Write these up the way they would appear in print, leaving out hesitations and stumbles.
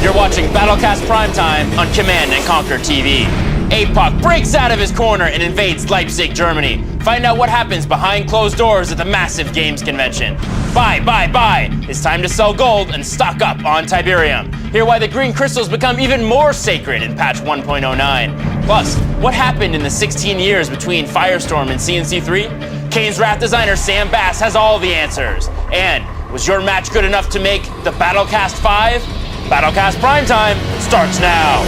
You're watching BattleCast PrimeTime on Command & Conquer TV. APOC breaks out of his corner and invades Leipzig, Germany. Find out what happens behind closed doors at the massive Games Convention. Buy. It's time to sell gold and stock up on Tiberium. Hear why the green crystals become even more sacred in patch 1.09. Plus, what happened in the 16 years between Firestorm and CNC3? Kane's Wrath designer Sam Bass has all the answers. And was your match good enough to make the BattleCast 5? BattleCast PrimeTime starts now.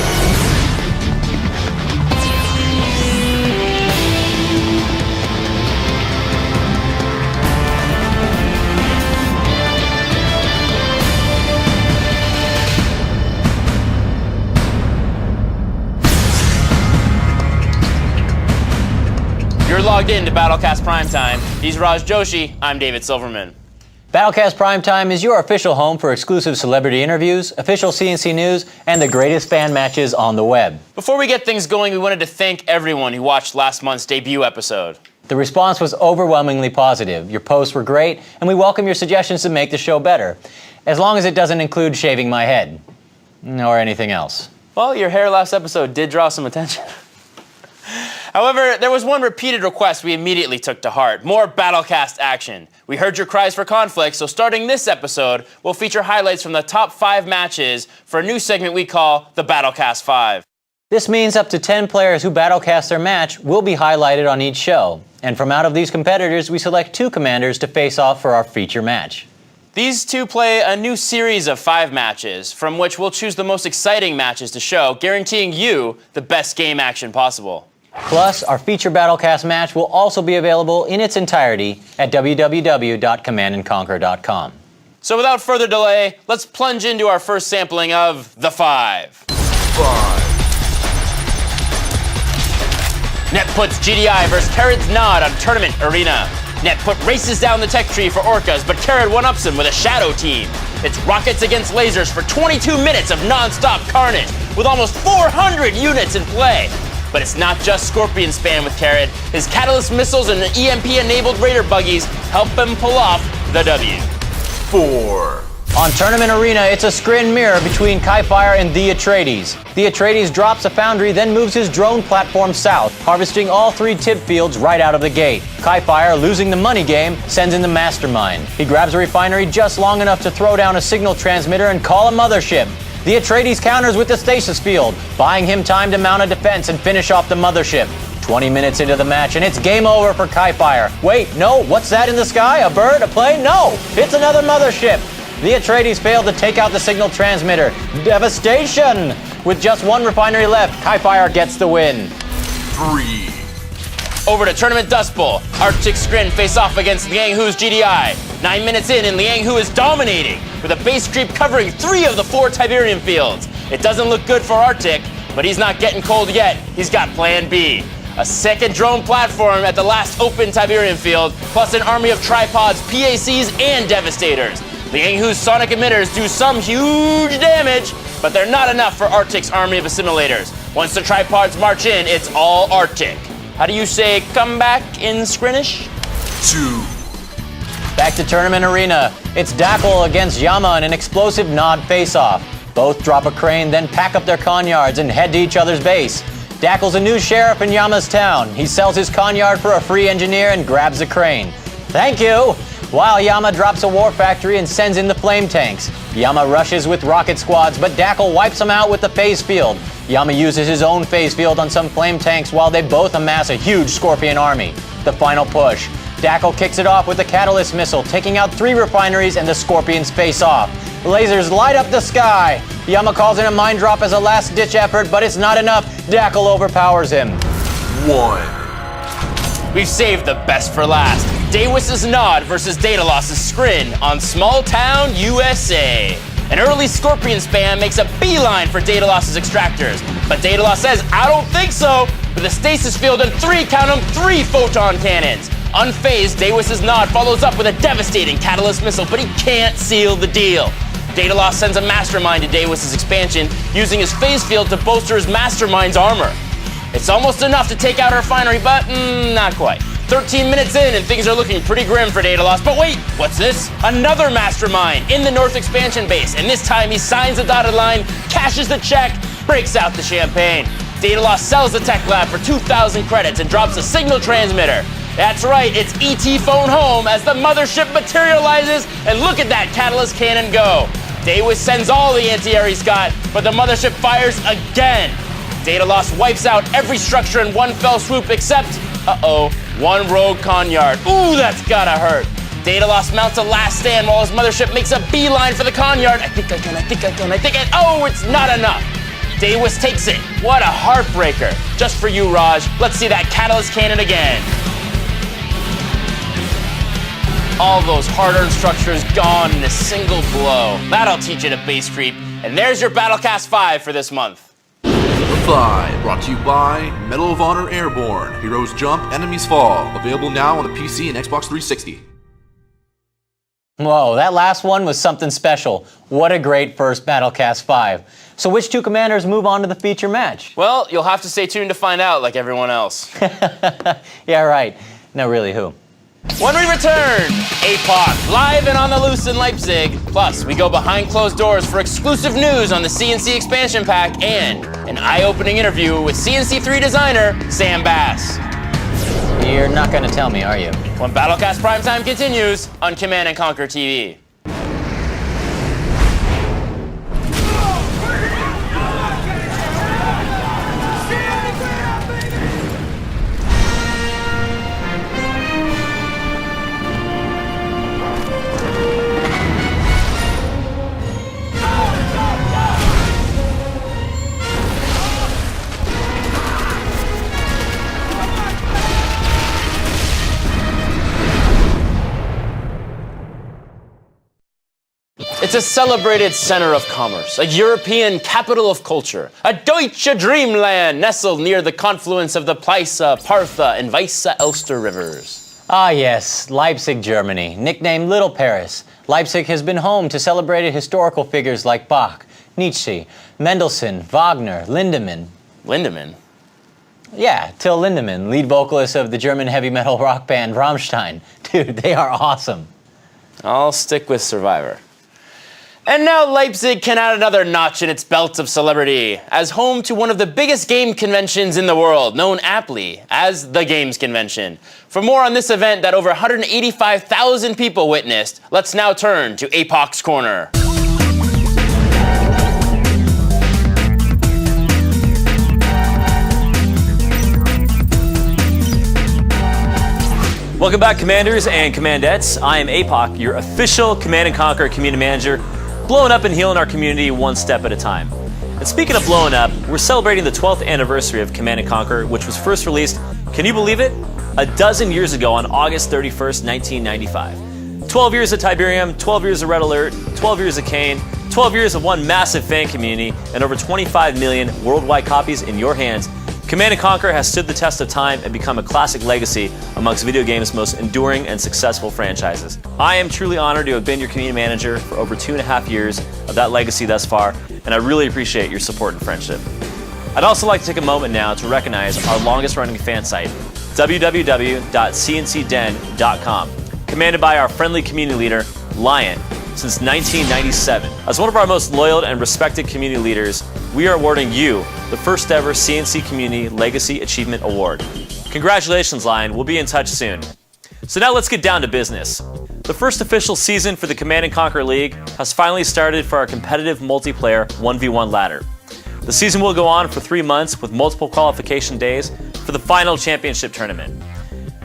You're logged in to BattleCast PrimeTime. He's Raj Joshi. I'm David Silverman. BattleCast PrimeTime is your official home for exclusive celebrity interviews, official CNC news, and the greatest fan matches on the web. Before we get things going, we wanted to thank everyone who watched last month's debut episode. The response was overwhelmingly positive. Your posts were great, and we welcome your suggestions to make the show better, as long as it doesn't include shaving my head, or anything else. Well, your hair last episode did draw some attention. However, there was one repeated request we immediately took to heart: more BattleCast action. We heard your cries for conflict, so starting this episode, we'll feature highlights from the top 5 matches for a new segment we call the BattleCast 5. This means up to 10 players who battlecast their match will be highlighted on each show. And from out of these competitors, we select 2 commanders to face off for our feature match. These 2 play a new series of 5 matches, from which we'll choose the most exciting matches to show, guaranteeing you the best game action possible. Plus, our feature BattleCast match will also be available in its entirety at www.commandandconquer.com. So without further delay, let's plunge into our first sampling of the 5. Net puts GDI versus Carrod's Nod on Tournament Arena. Netput races down the tech tree for Orcas, but Carrod one-ups him with a shadow team. It's rockets against lasers for 22 minutes of non-stop carnage, with almost 400 units in play. But it's not just Scorpion spam with Carrod. His Catalyst missiles and EMP-enabled Raider buggies help him pull off the W. 4. On Tournament Arena, it's a screen mirror between Kaifire and the Atreides. The Atreides drops a foundry, then moves his drone platform south, harvesting all 3 tip fields right out of the gate. Kaifire, losing the money game, sends in the Mastermind. He grabs a refinery just long enough to throw down a signal transmitter and call a mothership. The Atreides counters with the stasis field, buying him time to mount a defense and finish off the mothership. 20 minutes into the match, and it's game over for Kaifire. Wait, no, what's that in the sky? A bird? A plane? No, it's another mothership. The Atreides failed to take out the signal transmitter. Devastation! With just 1 refinery left, Kaifire gets the win. 3. Over to Tournament Dust Bowl. Arctic Scrin face off against Liang Hu's GDI. 9 minutes in, and Liang Hu is dominating, with a base creep covering 3 of the 4 Tiberium fields. It doesn't look good for Arctic, but he's not getting cold yet. He's got Plan B. A second drone platform at the last open Tiberium field, plus an army of tripods, PACs, and Devastators. Liang Hu's sonic emitters do some huge damage, but they're not enough for Arctic's army of assimilators. Once the tripods march in, it's all Arctic. How do you say come back in Skrinish? 2. Back to Tournament Arena. It's Dackle against Yama in an explosive Nod face-off. Both drop a crane, then pack up their conyards and head to each other's base. Dackle's a new sheriff in Yama's town. He sells his conyard for a free engineer and grabs the crane. Thank you! While Yama drops a war factory and sends in the flame tanks. Yama rushes with rocket squads, but Dackle wipes them out with the phase field. Yama uses his own phase field on some flame tanks while they both amass a huge Scorpion army. The final push. Dackle kicks it off with the Catalyst missile, taking out 3 refineries, and the Scorpions face off. Lasers light up the sky. Yama calls in a mine drop as a last-ditch effort, but it's not enough. Dackle overpowers him. 1. We've saved the best for last. Dawis's Nod versus Daedalus' Scrin on Small Town, USA. An early Scorpion spam makes a beeline for Daedalus' extractors, but Daedalus says, I don't think so, with a stasis field and 3 photon cannons. Unfazed, Dawis's Nod follows up with a devastating Catalyst missile, but he can't seal the deal. Daedalus sends a Mastermind to Dawis's expansion, using his phase field to bolster his Mastermind's armor. It's almost enough to take out a refinery, but not quite. 13 minutes in and things are looking pretty grim for Daedalus, but wait, what's this? Another mastermind in the North Expansion base, and this time he signs the dotted line, cashes the check, breaks out the champagne. Daedalus sells the tech lab for 2,000 credits and drops a signal transmitter. That's right, it's ET phone home as the mothership materializes, and look at that catalyst cannon go. Daedalus sends all the anti-air he's got, but the mothership fires again. Daedalus wipes out every structure in one fell swoop except, one rogue Conyard. Ooh, that's gotta hurt. Daedalus mounts a last stand while his mothership makes a beeline for the Conyard. I think I can. Oh, it's not enough. Daedalus takes it. What a heartbreaker. Just for you, Raj. Let's see that catalyst cannon again. All those hard-earned structures gone in a single blow. That'll teach you to base creep. And there's your BattleCast 5 for this month. The 5, brought to you by Medal of Honor Airborne. Heroes jump, enemies fall. Available now on the PC and Xbox 360. Whoa, that last one was something special. What a great first BattleCast 5. So which two commanders move on to the feature match? Well, you'll have to stay tuned to find out, like everyone else. Yeah, right. No, really, who? When we return, APOC live and on the loose in Leipzig. Plus, we go behind closed doors for exclusive news on the CNC expansion pack and an eye-opening interview with CNC3 designer Sam Bass. You're not going to tell me, are you? When BattleCast PrimeTime continues on Command & Conquer TV. It's a celebrated center of commerce, a European capital of culture, a Deutsche dreamland nestled near the confluence of the Pleiße, Partha, and Weisse Elster rivers. Ah yes, Leipzig, Germany, nicknamed Little Paris. Leipzig has been home to celebrated historical figures like Bach, Nietzsche, Mendelssohn, Wagner, Lindemann. Lindemann? Yeah, Till Lindemann, lead vocalist of the German heavy metal rock band Rammstein. Dude, they are awesome. I'll stick with Survivor. And now Leipzig can add another notch in its belt of celebrity, as home to one of the biggest game conventions in the world, known aptly as the Games Convention. For more on this event that over 185,000 people witnessed, let's now turn to APOC's Corner. Welcome back, Commanders and Commandettes. I am APOC, your official Command & Conquer community manager, blowing up and healing our community one step at a time. And speaking of blowing up, we're celebrating the 12th anniversary of Command & Conquer, which was first released, can you believe it? A dozen years ago on August 31st, 1995. 12 years of Tiberium, 12 years of Red Alert, 12 years of Kane, 12 years of one massive fan community, and over 25 million worldwide copies in your hands. Command & Conquer has stood the test of time and become a classic legacy amongst video games' most enduring and successful franchises. I am truly honored to have been your community manager for over 2.5 years of that legacy thus far, and I really appreciate your support and friendship. I'd also like to take a moment now to recognize our longest running fan site, www.cncden.com, commanded by our friendly community leader, Lion, since 1997. As one of our most loyal and respected community leaders, we are awarding you the first ever CNC Community Legacy Achievement Award. Congratulations, Lion. We'll be in touch soon. So now let's get down to business. The first official season for the Command & Conquer League has finally started for our competitive multiplayer 1v1 ladder. The season will go on for 3 months with multiple qualification days for the final championship tournament.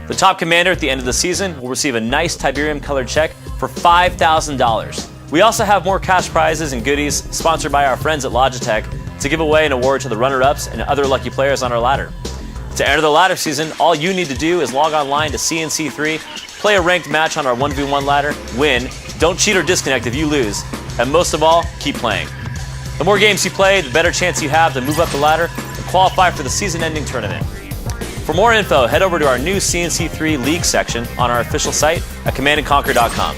The top commander at the end of the season will receive a nice Tiberium colored check for $5,000. We also have more cash prizes and goodies sponsored by our friends at Logitech to give away an award to the runner-ups and other lucky players on our ladder. To enter the ladder season, all you need to do is log online to CNC3, play a ranked match on our 1v1 ladder, win, don't cheat or disconnect if you lose, and most of all, keep playing. The more games you play, the better chance you have to move up the ladder and qualify for the season-ending tournament. For more info, head over to our new CNC3 League section on our official site at commandandconquer.com.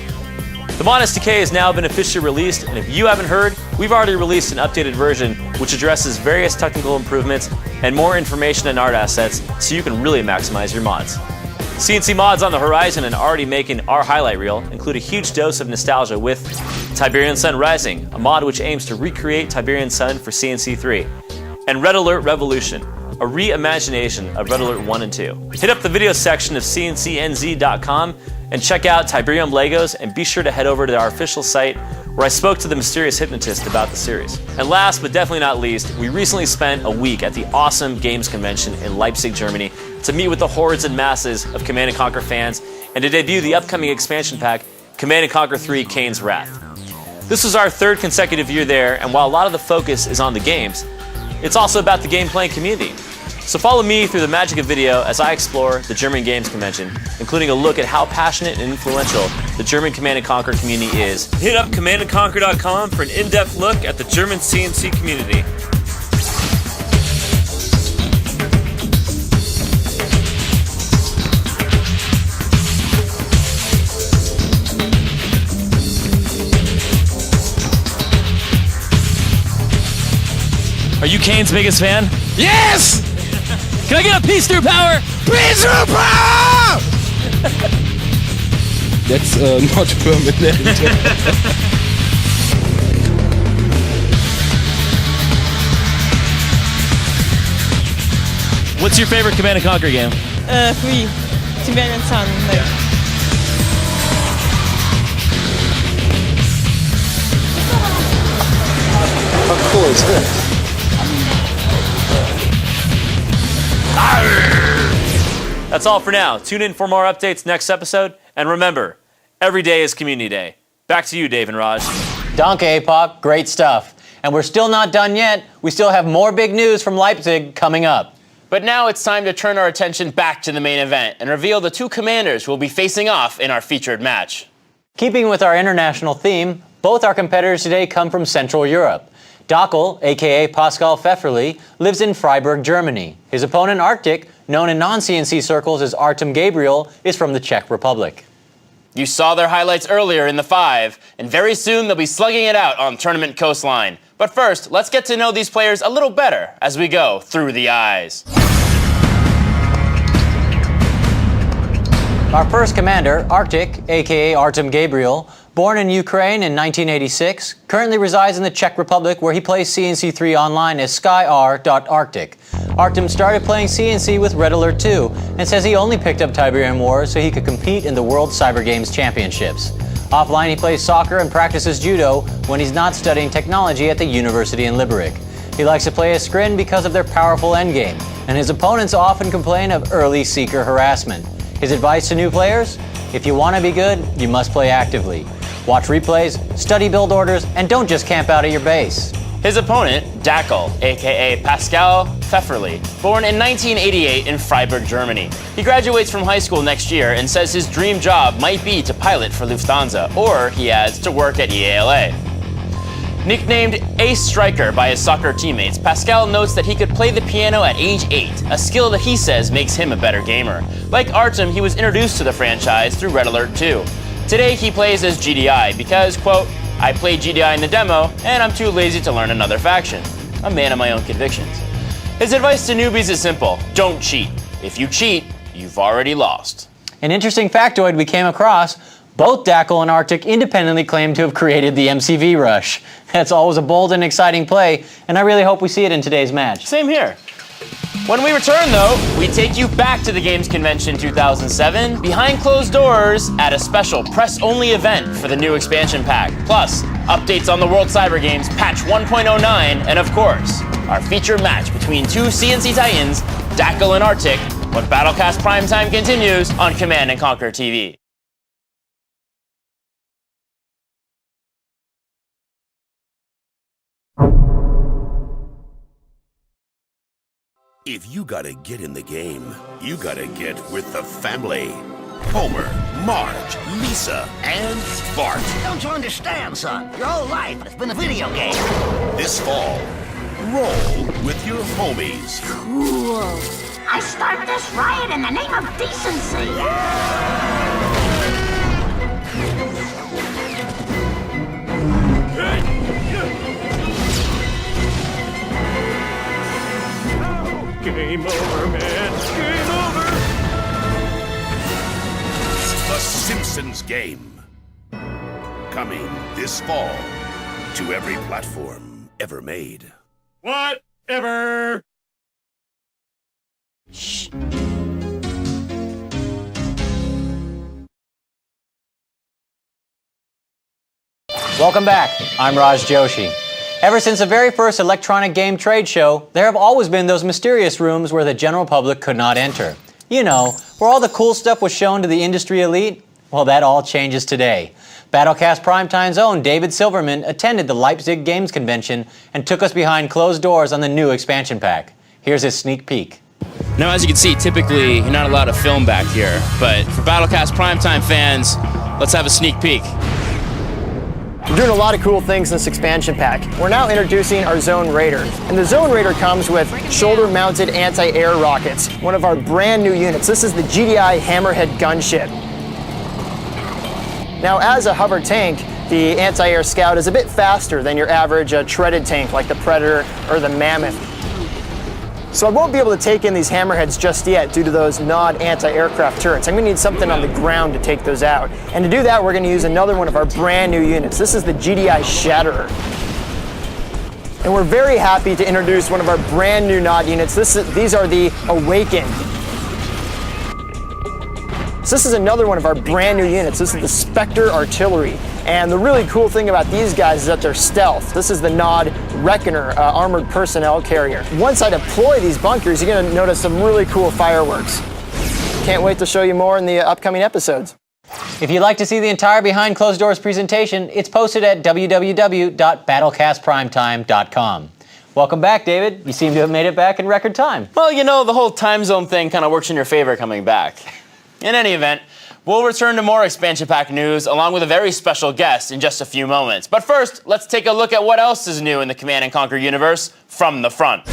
The Mod SDK has now been officially released, and if you haven't heard, we've already released an updated version which addresses various technical improvements and more information and art assets so you can really maximize your mods. CNC mods on the horizon and already making our highlight reel include a huge dose of nostalgia with Tiberian Sun Rising, a mod which aims to recreate Tiberian Sun for CNC 3, and Red Alert Revolution, a reimagination of Red Alert 1 and 2. Hit up the video section of cncnz.com and check out Tiberium Legos, and be sure to head over to our official site where I spoke to the mysterious hypnotist about the series. And last but definitely not least, we recently spent a week at the awesome Games Convention in Leipzig, Germany to meet with the hordes and masses of Command & Conquer fans and to debut the upcoming expansion pack, Command & Conquer 3 Kane's Wrath. This was our third consecutive year there, and while a lot of the focus is on the games, it's also about the game-playing community. So follow me through the magic of video as I explore the German Games Convention, including a look at how passionate and influential the German Command & Conquer community is. Hit up commandandconquer.com for an in-depth look at the German CNC community. Are you Kane's biggest fan? Yes! Can I get a peace through power? Peace through power! That's not permanent. What's your favorite Command & Conquer game? 3. Tiberian Sun. Like. How cool is this? That's all for now. Tune in for more updates next episode. And remember, every day is Community Day. Back to you, Dave and Raj. Danke, Apoc. Great stuff. And we're still not done yet. We still have more big news from Leipzig coming up. But now it's time to turn our attention back to the main event and reveal the two commanders who will be facing off in our featured match. Keeping with our international theme, both our competitors today come from Central Europe. Dackel, aka Pascal Pfefferly, lives in Freiburg, Germany. His opponent Arctic, known in non-CNC circles as Artem Gabriel, is from the Czech Republic. You saw their highlights earlier in the 5, and very soon they'll be slugging it out on Tournament Coastline. But first, let's get to know these players a little better as we go through the eyes. Our first commander, Arctic, aka Artem Gabriel, born in Ukraine in 1986, currently resides in the Czech Republic where he plays CNC3 online as SkyR.Arctic. Artem started playing CNC with Red Alert 2 and says he only picked up Tiberium Wars so he could compete in the World Cyber Games Championships. Offline he plays soccer and practices judo when he's not studying technology at the university in Liberec. He likes to play as Skrin because of their powerful endgame, and his opponents often complain of early seeker harassment. His advice to new players? If you want to be good, you must play actively. Watch replays, study build orders, and don't just camp out at your base. His opponent, Dackel, aka Pascal Pfefferly, born in 1988 in Freiburg, Germany. He graduates from high school next year and says his dream job might be to pilot for Lufthansa, or, he adds, to work at EALA. Nicknamed Ace Striker by his soccer teammates, Pascal notes that he could play the piano at age 8, a skill that he says makes him a better gamer. Like Artem, he was introduced to the franchise through Red Alert 2. Today he plays as GDI because, quote, I played GDI in the demo and I'm too lazy to learn another faction. A man of my own convictions. His advice to newbies is simple, don't cheat. If you cheat, you've already lost. An interesting factoid we came across, both Dackel and Arctic independently claim to have created the MCV rush. That's always a bold and exciting play, and I really hope we see it in today's match. Same here. When we return, though, we take you back to the Games Convention 2007, behind closed doors, at a special press-only event for the new expansion pack. Plus, updates on the World Cyber Games Patch 1.09, and of course, our feature match between two CNC Titans, Dackel and Arctic, when BattleCast PrimeTime continues on Command & Conquer TV. If you gotta get in the game, you gotta get with the family. Homer, Marge, Lisa, and Bart. Don't you understand, son? Your whole life has been a video game. This fall, roll with your homies. Cool. I started this riot in the name of decency. Game over, man. Game over. Simpsons game. Coming this fall to every platform ever made. Whatever. Welcome back. I'm Raj Joshi. Ever since the very first electronic game trade show, there have always been those mysterious rooms where the general public could not enter. You know, where all the cool stuff was shown to the industry elite? Well, that all changes today. BattleCast PrimeTime's own David Silverman attended the Leipzig Games Convention and took us behind closed doors on the new expansion pack. Here's his sneak peek. Now, as you can see, typically you're not allowed to film back here, but for BattleCast PrimeTime fans, let's have a sneak peek. We're doing a lot of cool things in this expansion pack. We're now introducing our Zone Raider. And the Zone Raider comes with shoulder-mounted anti-air rockets, one of our brand new units. This is the GDI Hammerhead gunship. Now, as a hover tank, the anti-air Scout is a bit faster than your average treaded tank like the Predator or the Mammoth. So I won't be able to take in these hammerheads just yet due to those NOD anti-aircraft turrets. I'm going to need something on the ground to take those out. And to do that, we're going to use another one of our brand new units. This is the GDI Shatterer. And we're very happy to introduce one of our brand new NOD units. These are the Awakened. So this is another one of our brand new units. This is the Spectre Artillery. And the really cool thing about these guys is that they're stealth. This is the NOD Reckoner armored personnel carrier. Once I deploy these bunkers, you're gonna notice some really cool fireworks. Can't wait to show you more in the upcoming episodes. If you'd like to see the entire Behind Closed Doors presentation, it's posted at www.battlecastprimetime.com. Welcome back, David. You seem to have made it back in record time. Well, you know, the whole time zone thing kind of works in your favor coming back. In any event, we'll return to more expansion pack news along with a very special guest in just a few moments. But first, let's take a look at what else is new in the Command & Conquer universe from the front.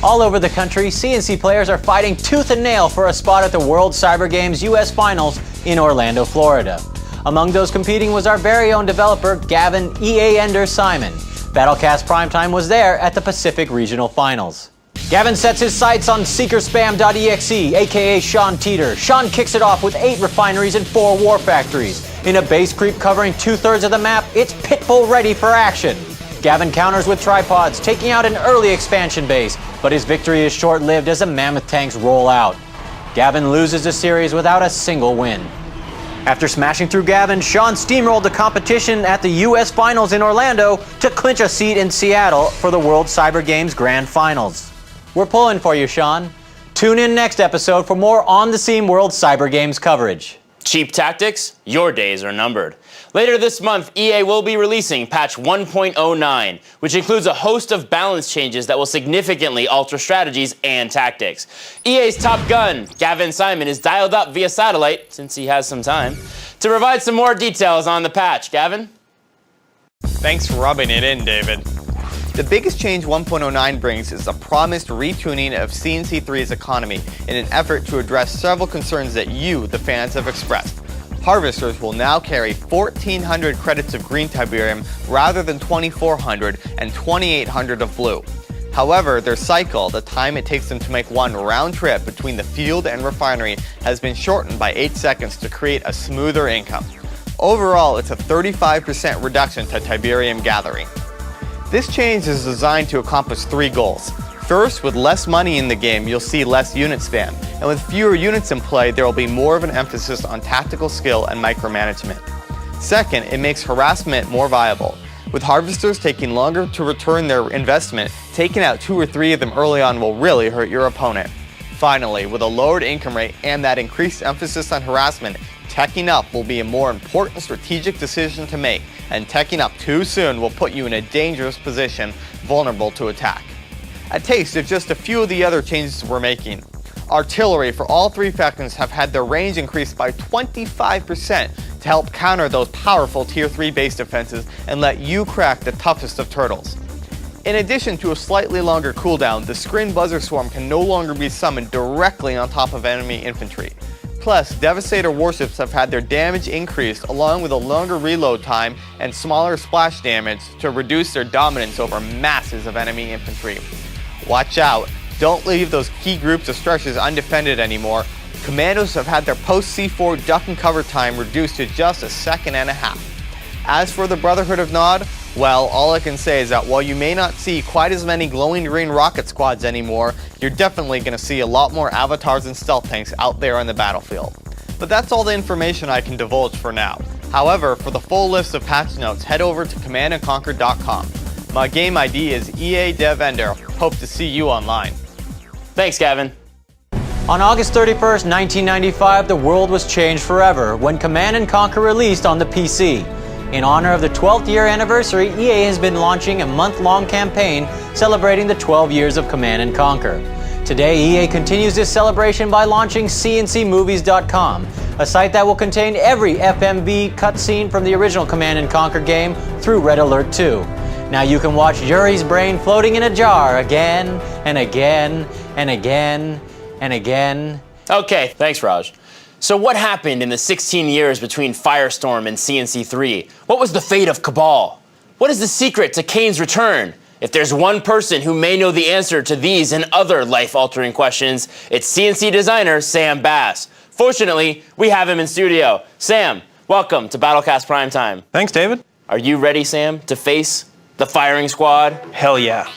All over the country, CNC players are fighting tooth and nail for a spot at the World Cyber Games US Finals in Orlando, Florida. Among those competing was our very own developer, Gavin EA Ender Simon. BattleCast PrimeTime was there at the Pacific Regional Finals. Gavin sets his sights on SeekerSpam.exe, aka Sean Teeter. Sean kicks it off with 8 refineries and 4 war factories. In a base creep covering 2/3 of the map, it's Pitbull ready for action. Gavin counters with tripods, taking out an early expansion base, but his victory is short-lived as the Mammoth tanks roll out. Gavin loses the series without a single win. After smashing through Gavin, Sean steamrolled the competition at the US Finals in Orlando to clinch a seat in Seattle for the World Cyber Games Grand Finals. We're pulling for you, Sean. Tune in next episode for more on-the-scene World Cyber Games coverage. Cheap tactics? Your days are numbered. Later this month, EA will be releasing patch 1.09, which includes a host of balance changes that will significantly alter strategies and tactics. EA's top gun, Gavin Simon, is dialed up via satellite, since he has some time, to provide some more details on the patch. Gavin? Thanks for rubbing it in, David. The biggest change 1.09 brings is the promised retuning of CNC3's economy in an effort to address several concerns that you, the fans, have expressed. Harvesters will now carry 1,400 credits of green Tiberium rather than 2,400 and 2,800 of blue. However, their cycle, the time it takes them to make one round trip between the field and refinery, has been shortened by 8 seconds to create a smoother income. Overall, it's a 35% reduction to Tiberium gathering. This change is designed to accomplish 3 goals. First, with less money in the game, you'll see less unit spam, and with fewer units in play, there will be more of an emphasis on tactical skill and micromanagement. Second, it makes harassment more viable. With harvesters taking longer to return their investment, taking out 2 or 3 of them early on will really hurt your opponent. Finally, with a lowered income rate and that increased emphasis on harassment, teching up will be a more important strategic decision to make, and teching up too soon will put you in a dangerous position, vulnerable to attack. A taste of just a few of the other changes we're making. Artillery for all 3 factions have had their range increased by 25% to help counter those powerful Tier 3 base defenses and let you crack the toughest of turtles. In addition to a slightly longer cooldown, the Skrin Buzzer Swarm can no longer be summoned directly on top of enemy infantry. Plus, Devastator warships have had their damage increased along with a longer reload time and smaller splash damage to reduce their dominance over masses of enemy infantry. Watch out, don't leave those key groups of stretches undefended anymore. Commandos have had their post-C4 duck and cover time reduced to just 1.5 seconds. As for the Brotherhood of Nod, well, all I can say is that while you may not see quite as many glowing green rocket squads anymore, you're definitely going to see a lot more avatars and stealth tanks out there on the battlefield. But that's all the information I can divulge for now. However, for the full list of patch notes, head over to commandandconquer.com. My game ID is EADevEnder. Hope to see you online. Thanks, Gavin. On August 31st, 1995, the world was changed forever when Command & Conquer released on the PC. In honor of the 12th year anniversary, EA has been launching a month-long campaign celebrating the 12 years of Command & Conquer. Today, EA continues this celebration by launching cncmovies.com, a site that will contain every FMV cutscene from the original Command & Conquer game through Red Alert 2. Now you can watch Yuri's brain floating in a jar again and again and again and again. Okay, thanks, Raj. So what happened in the 16 years between Firestorm and CNC3? What was the fate of Cabal? What is the secret to Kane's return? If there's one person who may know the answer to these and other life-altering questions, it's CNC designer Sam Bass. Fortunately, we have him in studio. Sam, welcome to BattleCast PrimeTime. Thanks, David. Are you ready, Sam, to face the firing squad? Hell yeah.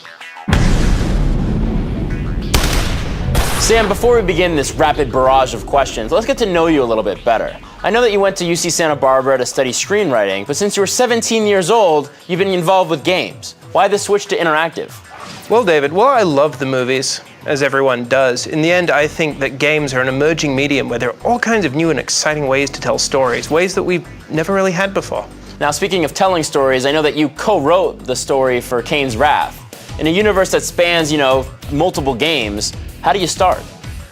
Sam, before we begin this rapid barrage of questions, let's get to know you a little bit better. I know that you went to UC Santa Barbara to study screenwriting, but since you were 17 years old, you've been involved with games. Why the switch to interactive? Well, David, while I love the movies, as everyone does, in the end, I think that games are an emerging medium where there are all kinds of new and exciting ways to tell stories, ways that we've never really had before. Now, speaking of telling stories, I know that you co-wrote the story for Kane's Wrath. In a universe that spans, multiple games, how do you start?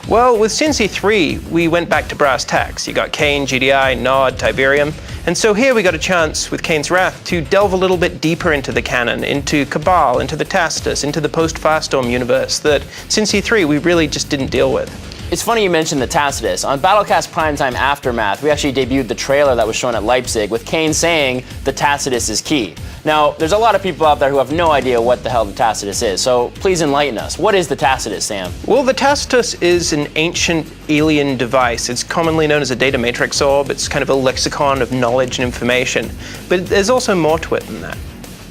Well, with CNC3, we went back to brass tacks. You got Kane, GDI, Nod, Tiberium. And so here we got a chance with Kane's Wrath to delve a little bit deeper into the canon, into Cabal, into the Tacitus, into the post-Firestorm universe that CNC3 we really just didn't deal with. It's funny you mentioned the Tacitus. On BattleCast Primetime Aftermath, we actually debuted the trailer that was shown at Leipzig with Kane saying the Tacitus is key. Now, there's a lot of people out there who have no idea what the hell the Tacitus is, so please enlighten us. What is the Tacitus, Sam? Well, the Tacitus is an ancient alien device. It's commonly known as a data matrix orb. It's kind of a lexicon of knowledge and information. But there's also more to it than that.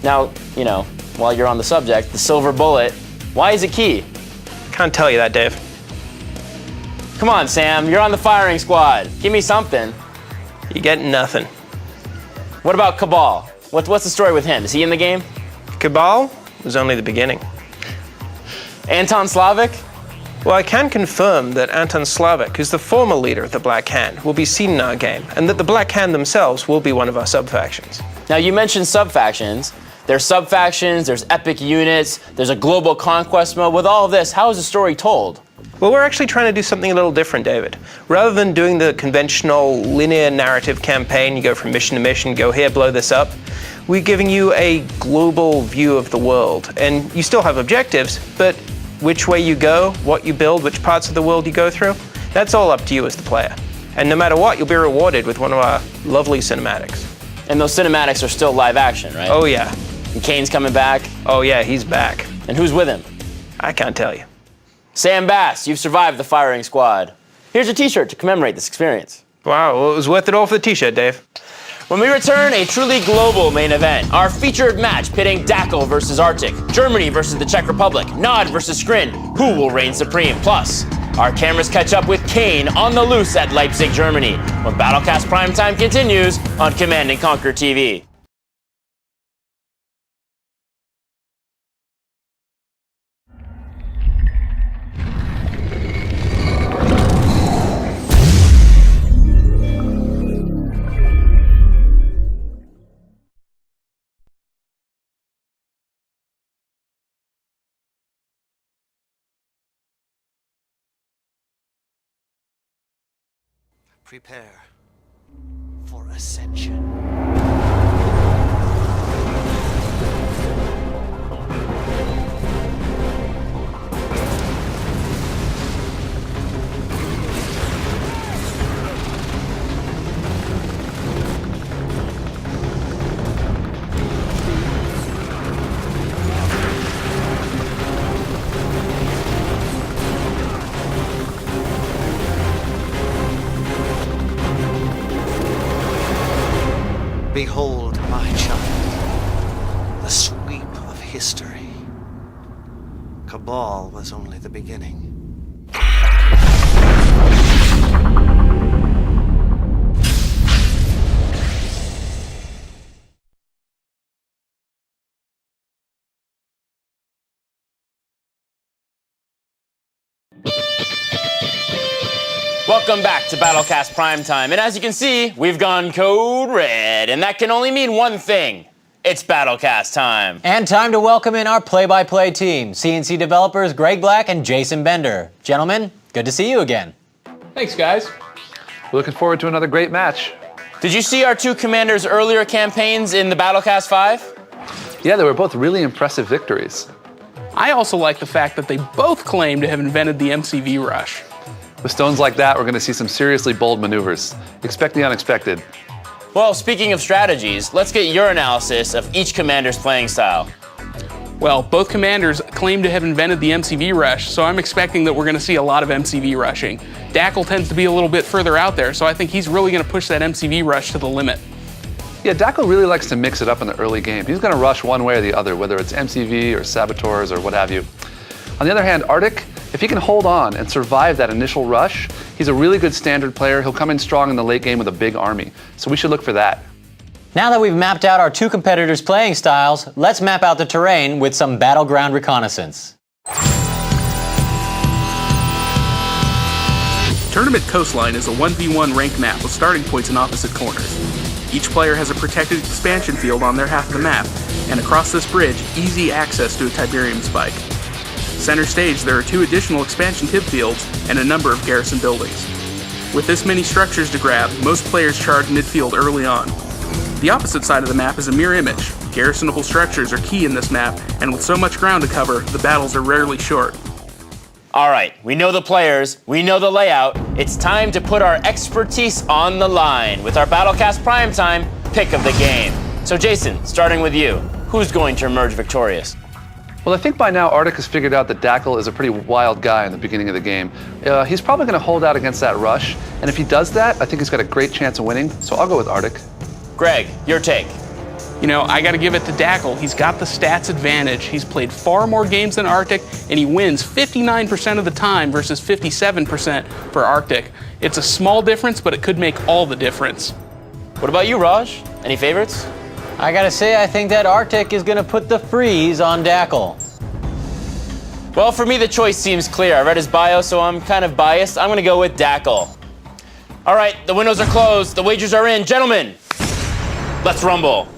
Now, while you're on the subject, the silver bullet, why is it key? Can't tell you that, Dave. Come on, Sam, you're on the firing squad. Give me something. You get nothing. What about Cabal? What's the story with him? Is he in the game? Cabal was only the beginning. Anton Slavik? Well, I can confirm that Anton Slavik, who's the former leader of the Black Hand, will be seen in our game, and that the Black Hand themselves will be one of our sub-factions. Now, you mentioned sub-factions. There's sub-factions, there's epic units, there's a global conquest mode. With all of this, how is the story told? Well, we're actually trying to do something a little different, David. Rather than doing the conventional linear narrative campaign, you go from mission to mission, go here, blow this up, we're giving you a global view of the world. And you still have objectives, but which way you go, what you build, which parts of the world you go through, that's all up to you as the player. And no matter what, you'll be rewarded with one of our lovely cinematics. And those cinematics are still live action, right? Oh, yeah. And Kane's coming back? Oh, yeah, he's back. And who's with him? I can't tell you. Sam Bass, you've survived the firing squad. Here's a t-shirt to commemorate this experience. Wow, well, it was worth it all for the t-shirt, Dave. When we return, a truly global main event. Our featured match pitting Dackel versus Arctic, Germany versus the Czech Republic, Nod versus Skrin. Who will reign supreme? Plus, our cameras catch up with Kane on the loose at Leipzig, Germany, when BattleCast Primetime continues on Command & Conquer TV. Prepare for ascension. Behold, my child, the sweep of history. Cabal was only the beginning. Welcome back to BattleCast PrimeTime, and as you can see, we've gone code red, and that can only mean one thing. It's BattleCast time. And time to welcome in our play-by-play team, CNC developers Greg Black and Jason Bender. Gentlemen, good to see you again. Thanks, guys. Looking forward to another great match. Did you see our two commanders' earlier campaigns in the BattleCast 5? Yeah, they were both really impressive victories. I also like the fact that they both claim to have invented the MCV rush. With stones like that, we're going to see some seriously bold maneuvers. Expect the unexpected. Well, speaking of strategies, let's get your analysis of each commander's playing style. Well, both commanders claim to have invented the MCV rush, so I'm expecting that we're going to see a lot of MCV rushing. Dackel tends to be a little bit further out there, so I think he's really going to push that MCV rush to the limit. Yeah, Dackel really likes to mix it up in the early game. He's going to rush one way or the other, whether it's MCV or Saboteurs or what have you. On the other hand, Arctic, if he can hold on and survive that initial rush, he's a really good standard player. He'll come in strong in the late game with a big army. So we should look for that. Now that we've mapped out our two competitors' playing styles, let's map out the terrain with some battleground reconnaissance. Tournament Coastline is a 1v1 ranked map with starting points in opposite corners. Each player has a protected expansion field on their half of the map, and across this bridge, easy access to a Tiberium spike. Center stage, there are 2 additional expansion tip fields and a number of garrison buildings. With this many structures to grab, most players charge midfield early on. The opposite side of the map is a mirror image. Garrisonable structures are key in this map, and with so much ground to cover, the battles are rarely short. All right, we know the players, we know the layout. It's time to put our expertise on the line with our BattleCast PrimeTime pick of the game. So Jason, starting with you, who's going to emerge victorious? Well, I think by now Arctic has figured out that Dackel is a pretty wild guy in the beginning of the game. He's probably going to hold out against that rush, and if he does that, I think he's got a great chance of winning, so I'll go with Arctic. Greg, your take. You know, I got to give it to Dackel. He's got the stats advantage. He's played far more games than Arctic, and he wins 59% of the time versus 57% for Arctic. It's a small difference, but it could make all the difference. What about you, Raj? Any favorites? I gotta say, I think that Arctic is gonna put the freeze on Dackel. Well, for me, the choice seems clear. I read his bio, so I'm kind of biased. I'm gonna go with Dackel. All right, the windows are closed. The wagers are in. Gentlemen, let's rumble.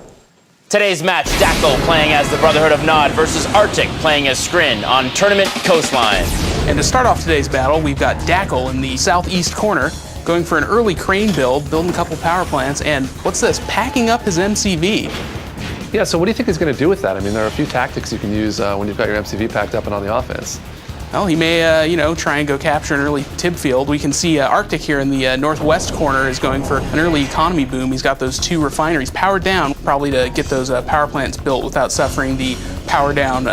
Today's match, Dackel playing as the Brotherhood of Nod versus Arctic playing as Skrin on Tournament Coastline. And to start off today's battle, we've got Dackel in the southeast corner, going for an early crane build, building a couple power plants, and what's this? Packing up his MCV. Yeah, so what do you think he's going to do with that? I mean, there are a few tactics you can use when you've got your MCV packed up and on the offense. Well, he may, try and go capture an early tib field. We can see Arctic here in the northwest corner is going for an early economy boom. He's got those 2 refineries powered down, probably to get those power plants built without suffering the power down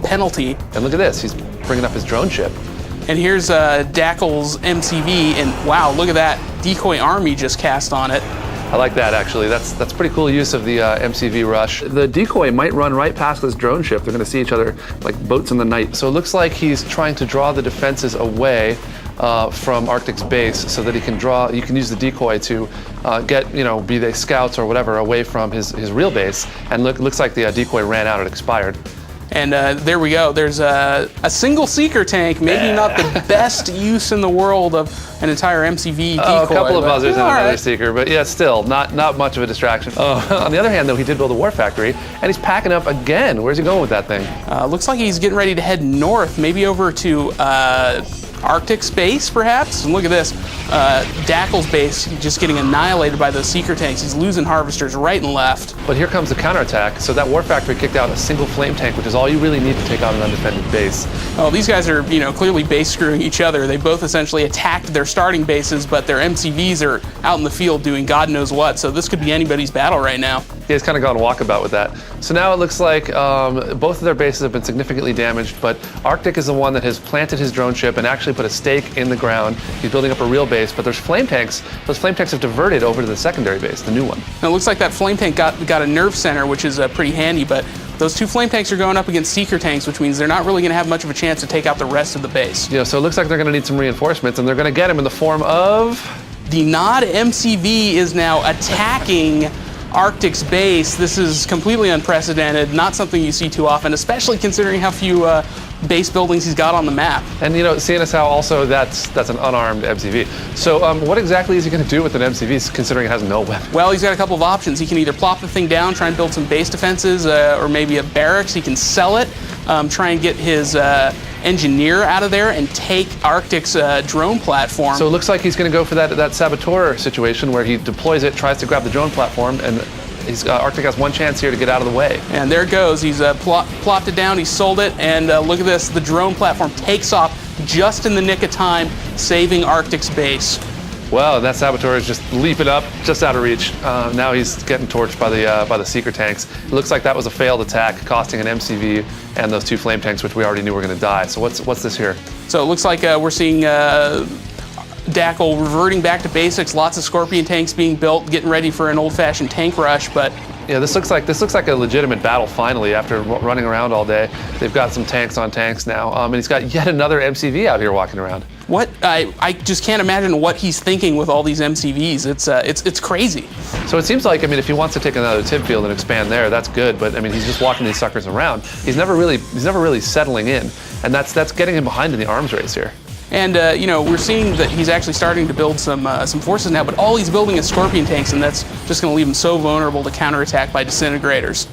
penalty. And look at this, he's bringing up his drone ship. And here's Dackel's MCV, and wow, look at that decoy army just cast on it. I like that, actually. That's pretty cool use of the MCV rush. The decoy might run right past this drone ship. They're going to see each other like boats in the night. So it looks like he's trying to draw the defenses away from Arctic's base so that he can you can use the decoy to get, be they scouts or whatever, away from his real base. And looks like the decoy ran out, it expired. And there we go. There's a single seeker tank, maybe not the best use in the world of an entire MCV decoy. Oh, a couple of buzzers and another right. seeker, but yeah, still not much of a distraction. On the other hand, though, he did build a war factory, and he's packing up again. Where's he going with that thing? Looks like he's getting ready to head north, maybe over to Arctic's base, perhaps? And look at this. Dackel's base just getting annihilated by those seeker tanks. He's losing harvesters right and left. But here comes the counterattack. So that war factory kicked out a single flame tank, which is all you really need to take out an undefended base. Oh, these guys are, clearly base screwing each other. They both essentially attacked their starting bases, but their MCVs are out in the field doing God knows what. So this could be anybody's battle right now. Yeah, he's kind of gone walkabout with that. So now it looks like both of their bases have been significantly damaged, but Arctic is the one that has planted his drone ship and actually actually put a stake in the ground. He's building up a real base, but there's flame tanks. Those flame tanks have diverted over to the secondary base, the new one. Now, it looks like that flame tank got a nerve center, which is pretty handy, but those 2 flame tanks are going up against seeker tanks, which means they're not really going to have much of a chance to take out the rest of the base. Yeah, so it looks like they're going to need some reinforcements, and they're going to get them in the form of... The Nod MCV is now attacking Arctic's base. This is completely unprecedented, not something you see too often, especially considering how few base buildings he's got on the map. And seeing as how also that's an unarmed MCV. So what exactly is he going to do with an MCV, considering it has no weapon? Well, he's got a couple of options. He can either plop the thing down, try and build some base defenses, or maybe a barracks. He can sell it, try and get his engineer out of there and take Arctic's drone platform. So it looks like he's going to go for that saboteur situation where he deploys it, tries to grab the drone platform, and Arctic has one chance here to get out of the way. And there it goes. He's plopped it down, he sold it, and look at this. The drone platform takes off just in the nick of time, saving Arctic's base. Wow, that saboteur is just leaping up, just out of reach. Now he's getting torched by the seeker tanks. It looks like that was a failed attack, costing an MCV and those 2 flame tanks, which we already knew were going to die. So what's this here? So it looks like we're seeing Dackle reverting back to basics. Lots of Scorpion tanks being built, getting ready for an old-fashioned tank rush. But yeah, this looks like a legitimate battle finally. After running around all day, they've got some tanks on tanks now, and he's got yet another MCV out here walking around. What I just can't imagine what he's thinking with all these MCVs. It's crazy. So it seems like, if he wants to take another TIB field and expand there, that's good. But he's just walking these suckers around. He's never really settling in, and that's getting him behind in the arms race here. And we're seeing that he's actually starting to build some forces now, but all he's building is Scorpion tanks, and that's just going to leave him so vulnerable to counterattack by disintegrators.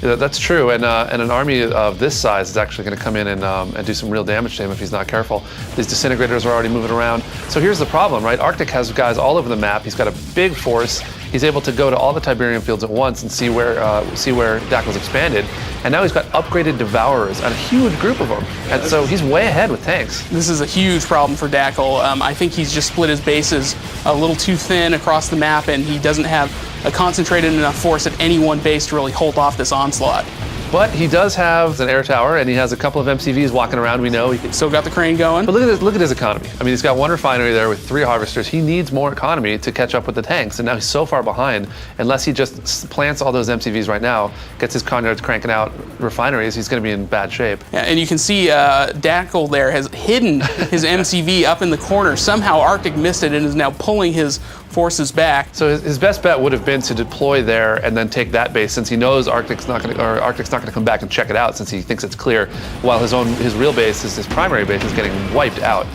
Yeah, that's true, and an army of this size is actually going to come in and do some real damage to him if he's not careful. These disintegrators are already moving around. So here's the problem, right? Arctic has guys all over the map. He's got a big force. He's able to go to all the Tiberium fields at once and see where Dackle's expanded. And now he's got upgraded Devourers and a huge group of them. And so he's way ahead with tanks. This is a huge problem for Dackle. I think he's just split his bases a little too thin across the map, and he doesn't have a concentrated enough force at any one base to really hold off this onslaught. But he does have an air tower, and he has a couple of MCVs walking around. We know he still got the crane going. But look at his economy. He's got 1 refinery there with 3 harvesters. He needs more economy to catch up with the tanks, and now he's so far behind. Unless he just plants all those MCVs right now, gets his conyards cranking out refineries, he's going to be in bad shape. Yeah, and you can see Dackle there has hidden his MCV up in the corner. Somehow Arctic missed it and is now pulling his forces back. So his best bet would have been to deploy there and then take that base, since he knows Arctic's not going to come back and check it out, since he thinks it's clear, while his real base, his primary base, is getting wiped out.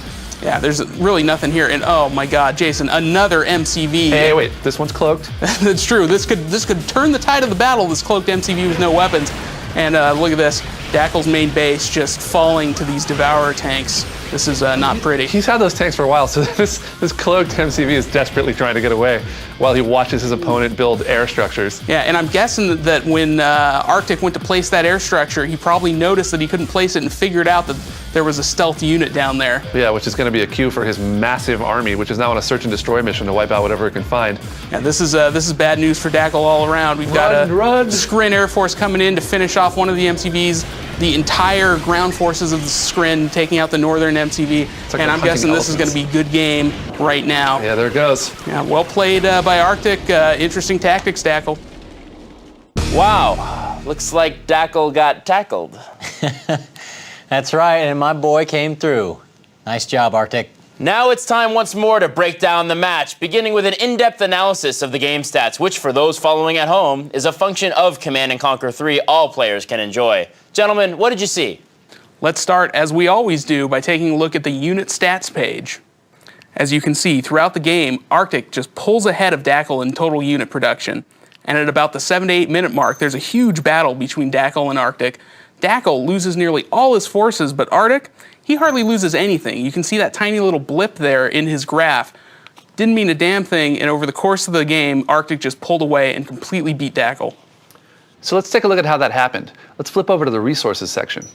Yeah, there's really nothing here. And oh my God, Jason, another MCV. Hey, wait, this one's cloaked. That's true. This could turn the tide of the battle. This cloaked MCV with no weapons. And look at this, Dackle's main base just falling to these Devourer tanks. This is not pretty. He's had those tanks for a while, so this cloaked MCV is desperately trying to get away while he watches his opponent build air structures. Yeah, and I'm guessing that when Arctic went to place that air structure, he probably noticed that he couldn't place it and figured out that there was a stealth unit down there. Yeah, which is going to be a cue for his massive army, which is now on a search and destroy mission to wipe out whatever it can find. Yeah, this is bad news for Dackle all around. We've got a Skrin Air Force coming in to finish off one of the MCVs. The entire ground forces of the Skrin taking out the northern MCV, like and I'm guessing this is going to be a good game right now. Yeah, there it goes. Yeah, well played by Arctic. Interesting tactics, Dackle. Wow, looks like Dackle got tackled. That's right, and my boy came through. Nice job, Arctic. Now it's time once more to break down the match, beginning with an in-depth analysis of the game stats, which for those following at home is a function of Command & Conquer 3 all players can enjoy. Gentlemen, what did you see? Let's start, as we always do, by taking a look at the unit stats page. As you can see, throughout the game, Arctic just pulls ahead of Dackle in total unit production. And at about the 7 to 8 minute mark, there's a huge battle between Dackle and Arctic. Dackle loses nearly all his forces, but Arctic, he hardly loses anything. You can see that tiny little blip there in his graph. Didn't mean a damn thing, and over the course of the game, Arctic just pulled away and completely beat Dackle. So let's take a look at how that happened. Let's flip over to the resources section.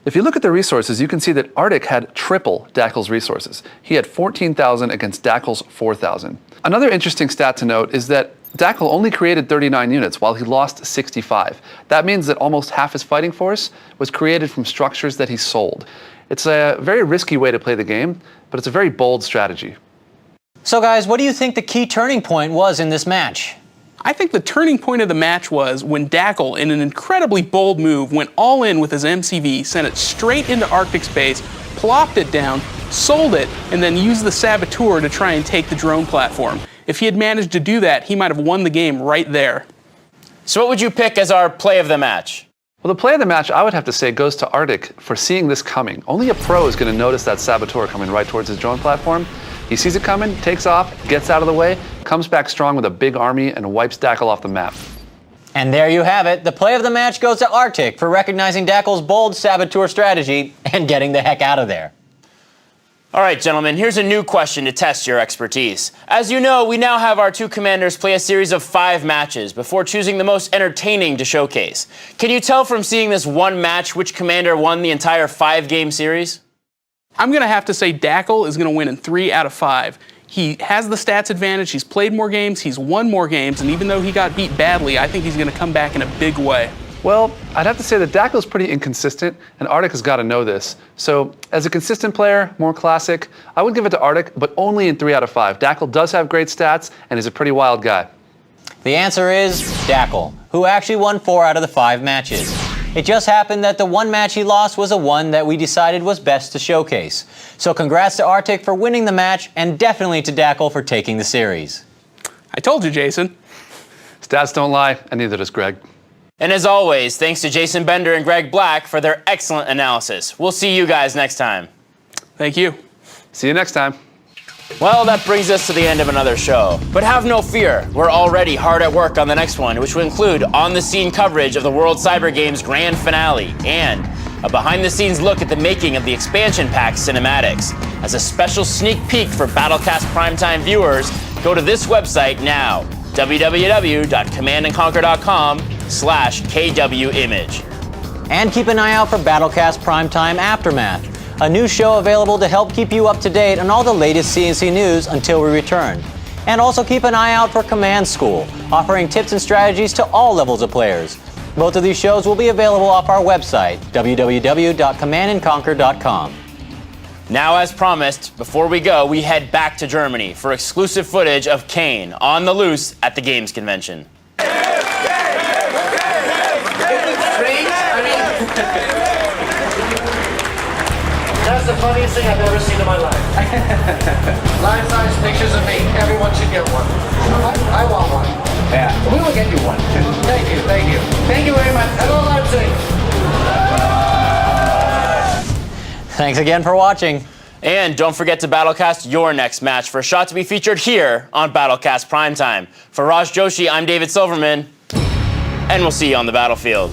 If you look at the resources, you can see that Arctic had triple Dackle's resources. He had 14,000 against Dackle's 4,000. Another interesting stat to note is that Dackel only created 39 units while he lost 65. That means that almost half his fighting force was created from structures that he sold. It's a very risky way to play the game, but it's a very bold strategy. So guys, what do you think the key turning point was in this match? I think the turning point of the match was when Dackel, in an incredibly bold move, went all in with his MCV, sent it straight into Arctic space, plopped it down, sold it, and then used the Saboteur to try and take the drone platform. If he had managed to do that, he might have won the game right there. So what would you pick as our play of the match? Well, the play of the match, I would have to say, goes to Arctic for seeing this coming. Only a pro is going to notice that Saboteur coming right towards his drone platform. He sees it coming, takes off, gets out of the way, comes back strong with a big army, and wipes Dackel off the map. And there you have it. The play of the match goes to Arctic for recognizing Dackel's bold Saboteur strategy and getting the heck out of there. All right, gentlemen, here's a new question to test your expertise. As you know, we now have our two commanders play a series of 5 matches before choosing the most entertaining to showcase. Can you tell from seeing this one match which commander won the entire 5-game series? I'm going to have to say Dackel is going to win in 3 out of 5. He has the stats advantage, he's played more games, he's won more games, and even though he got beat badly, I think he's going to come back in a big way. Well, I'd have to say that Dackel's pretty inconsistent, and Arctic has got to know this. So, as a consistent player, more classic, I would give it to Arctic, but only in 3 out of 5. Dackel does have great stats, and is a pretty wild guy. The answer is Dackel, who actually won 4 out of the 5 matches. It just happened that the one match he lost was a one that we decided was best to showcase. So congrats to Arctic for winning the match, and definitely to Dackel for taking the series. I told you, Jason. Stats don't lie, and neither does Greg. And as always, thanks to Jason Bender and Greg Black for their excellent analysis. We'll see you guys next time. Thank you. See you next time. Well, that brings us to the end of another show. But have no fear, we're already hard at work on the next one, which will include on-the-scene coverage of the World Cyber Games grand finale and a behind-the-scenes look at the making of the expansion pack cinematics. As a special sneak peek for BattleCast PrimeTime viewers, go to this website now, www.commandandconquer.com/KWimage. And keep an eye out for BattleCast PrimeTime Aftermath, a new show available to help keep you up to date on all the latest CNC news until we return. And also keep an eye out for Command School, offering tips and strategies to all levels of players. Both of these shows will be available off our website, www.commandandconquer.com. Now, as promised, before we go, we head back to Germany for exclusive footage of Kane on the loose at the Games Convention. That's the funniest thing I've ever seen in my life. Life-size pictures of me. Everyone should get one. I want one. Yeah, we will get you one. Thank you, thank you. Thank you very much. Hello, Leipzig. Thanks again for watching. And don't forget to Battlecast your next match for a shot to be featured here on Battlecast Primetime. For Raj Joshi, I'm David Silverman, and we'll see you on the battlefield.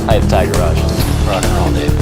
Hi, Tiger Raj. Rockin' all, Dave.